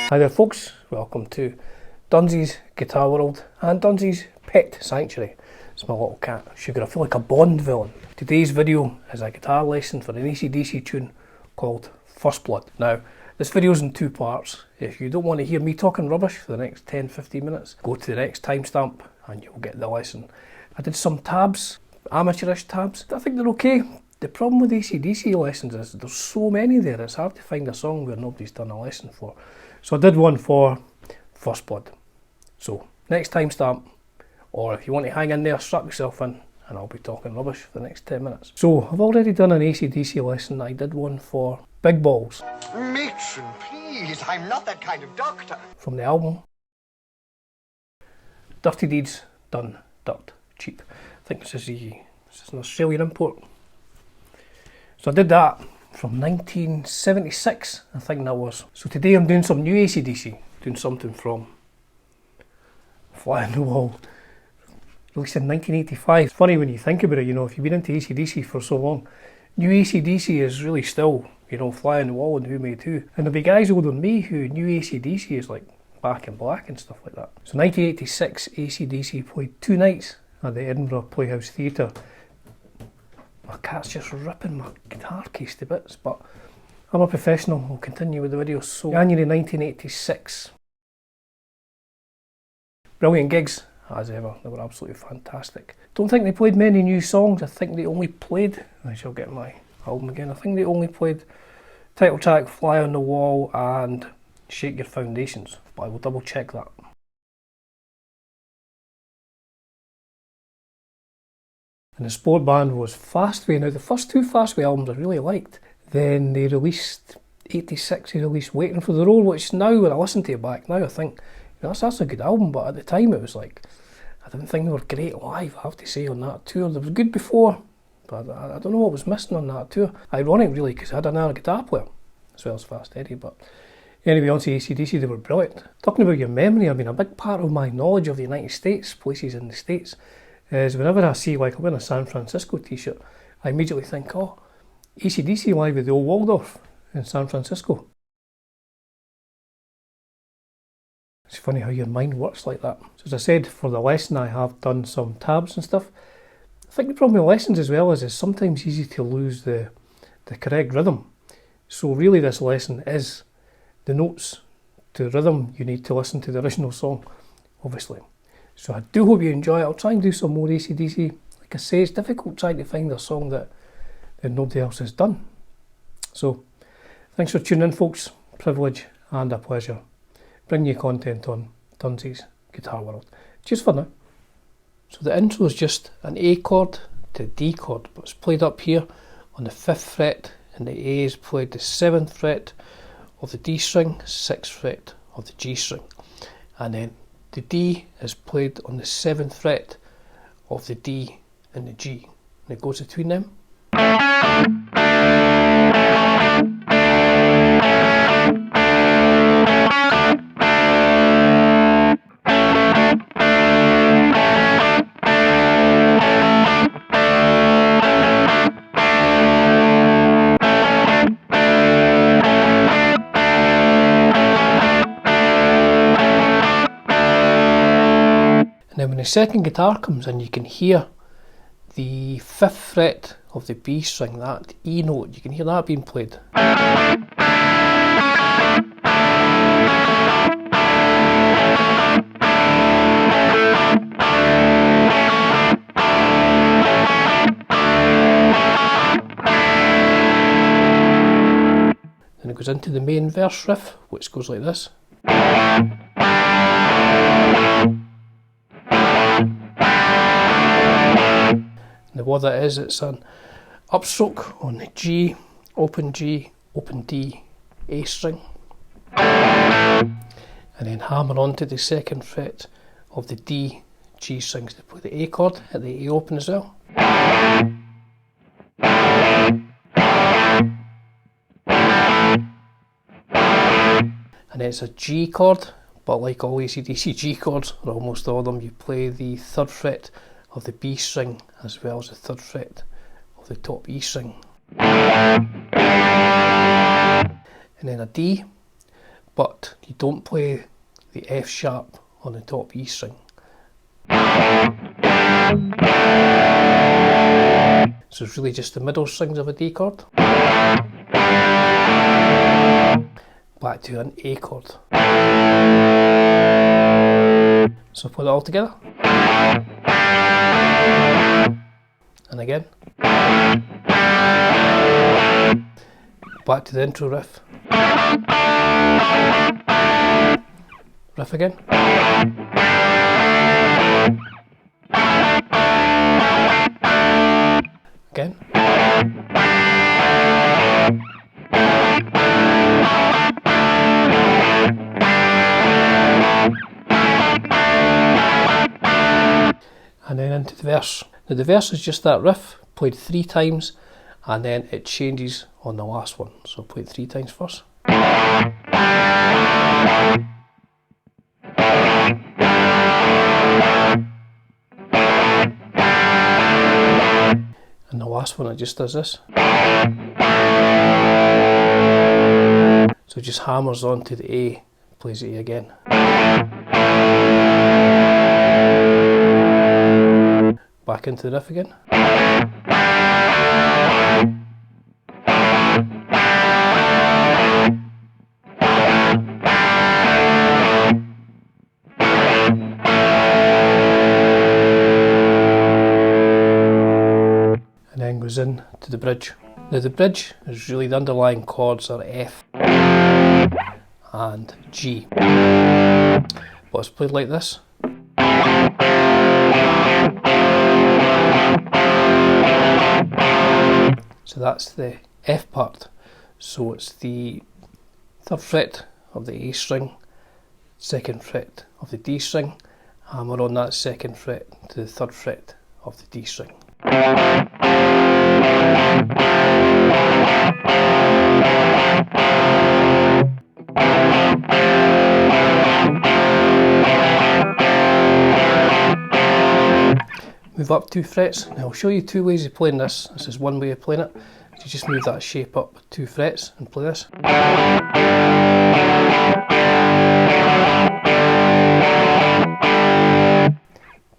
Hi there folks, welcome to Dunsy's Guitar World and Dunsy's Pet Sanctuary. It's my little cat, Sugar. I feel like a Bond villain. Today's video is a guitar lesson for an AC/DC tune called First Blood. Now, this video is in two parts. If you don't want to hear me talking rubbish for the next 10-15 minutes, go to the next timestamp and you'll get the lesson. I did some tabs, amateurish tabs. I think they're okay. The problem with AC/DC lessons is there's so many there, it's hard to find a song where nobody's done a lesson for. So I did one for First Blood. So next timestamp, or if you want to hang in there, strap yourself in and I'll be talking rubbish for the next 10 minutes. So I've already done an AC/DC lesson. I did one for Big Balls. Matron, please, I'm not that kind of doctor. From the album Dirty Deeds Done Dirt Cheap. I think this is an Australian import. So I did that from 1976, I think that was. So today I'm doing some new AC/DC, doing something from Fly on the Wall, released in 1985. It's funny when you think about it, you know, if you've been into AC/DC for so long, new AC/DC is really still, you know, Fly on the Wall and Who Made Who. And there'll be guys older than me who new AC/DC is like Back in Black and stuff like that. So 1986, AC/DC played 2 nights at the Edinburgh Playhouse Theatre. My cat's just ripping my guitar case to bits, but I'm a professional. I'll continue with the video. So January 1986. Brilliant gigs, as ever. They were absolutely fantastic. Don't think they played many new songs. I think they only played, I shall get my album again, I think they only played title track, Fly on the Wall and Shake Your Foundations, but I will double check that. And the sport band was Fastway. Now the first 2 Fastway albums I really liked. Then they released, 86 they released Waiting for the Roar, which now when I listen to it back now I think, you know, that's a good album, but at the time it was like, I didn't think they were great live, I have to say, on that tour. They were good before, but I don't know what was missing on that tour. Ironic really, because I had another guitar player, as well as Fast Eddie, but anyway, on to AC/DC, they were brilliant. Talking about your memory, I mean, a big part of my knowledge of the United States, places in the States, is whenever I see, like, I'm wearing a San Francisco t-shirt, I immediately think, oh, AC/DC live at the old Waldorf in San Francisco. It's funny how your mind works like that. So as I said, for the lesson I have done some tabs and stuff. I think the problem with lessons as well is it's sometimes easy to lose the correct rhythm. So really this lesson is the notes to rhythm. You need to listen to the original song, obviously. So I do hope you enjoy it. I'll try and do some more AC/DC. Like I say, it's difficult trying to find a song that nobody else has done. So thanks for tuning in, folks. Privilege and a pleasure bringing you content on Dunsy's Guitar World. Just for now. So the intro is just an A chord to a D chord, but it's played up here on the 5th fret, and the A is played the 7th fret of the D string, 6th fret of the G string, and then the D is played on the 7th fret of the D and the G, and it goes between them. And then when the second guitar comes in, you can hear the 5th fret of the B string, that E note, you can hear that being played. Then it goes into the main verse riff, which goes like this. Now what that is, it's an upstroke on the G, open D, A string, and then hammer onto the 2nd fret of the D, G strings to play the A chord, hit the A open as well. And then it's a G chord, but like all AC/DC G chords, or almost all of them, you play the 3rd fret of the B string as well as the 3rd fret of the top E string. And then a D, but you don't play the F sharp on the top E string. So it's really just the middle strings of a D chord. Back to an A chord. So put it all together. And again. Back to the intro riff. Riff again. Again. And then into the verse. Now the verse is just that riff played 3 times, and then it changes on the last one. So play it 3 times first. And the last one it just does this. So it just hammers onto the A, plays the A again. Back into the riff again. And then goes in to the bridge. Now the bridge is really the underlying chords are F and G. But it's played like this. So that's the F part. So it's the 3rd fret of the A string, 2nd fret of the D string, hammer on that 2nd fret to the 3rd fret of the D string. Move up 2 frets. Now I'll show you 2 ways of playing this. This is one way of playing it. You just move that shape up 2 frets and play this.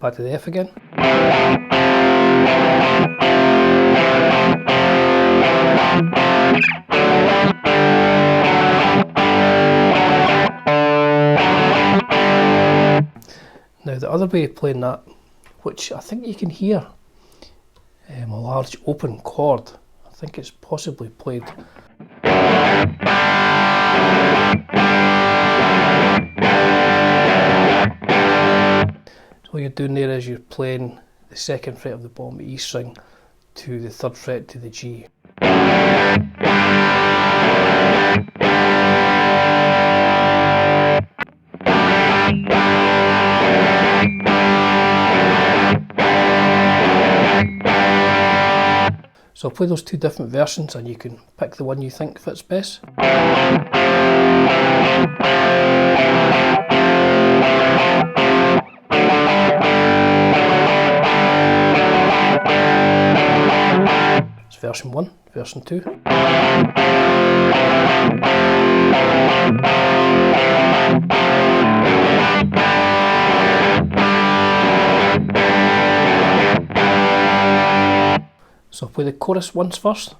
Back to the F again. Now the other way of playing that, which I think you can hear, a large open chord. I think it's possibly played. So what you're doing there is you're playing the 2nd fret of the bottom E string to the 3rd fret to the G. So I'll play those 2 different versions and you can pick the one you think fits best. It's version 1, version 2. So I'll play the chorus once first.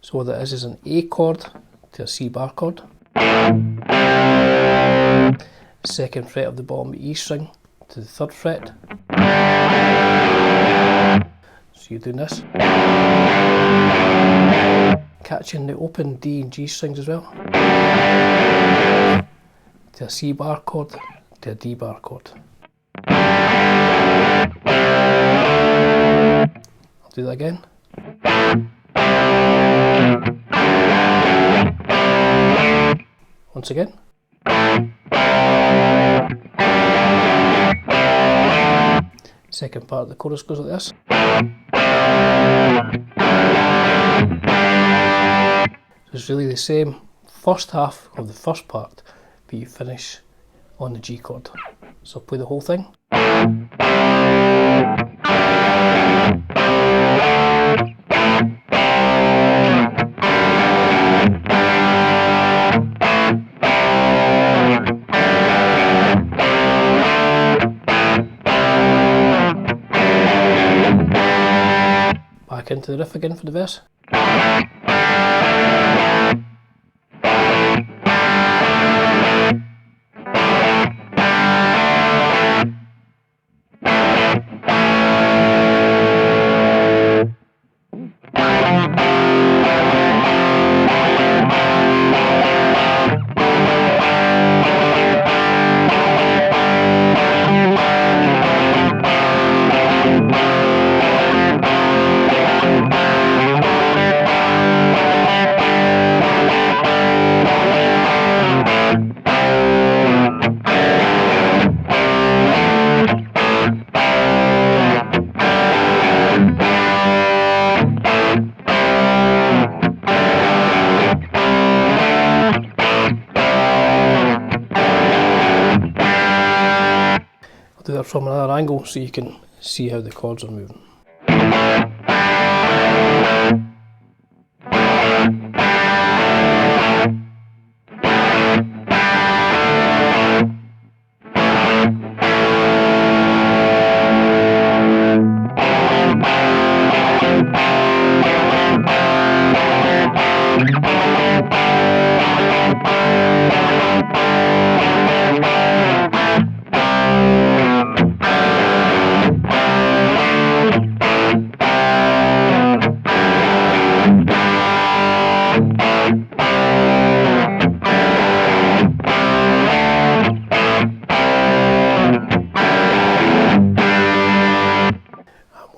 So what that is an A chord to a C bar chord. 2nd fret of the bottom E string to the 3rd fret. So you're doing this. Catching the open D and G strings as well. To a C bar chord, to a D bar chord. I'll do that again. Once again. second part of the chorus goes like this. So it's really the same first half of the first part, but you finish on the G chord. So I'll play the whole thing. Back into the riff again for the verse. I'll do that from another angle so you can see how the chords are moving.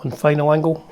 One final angle.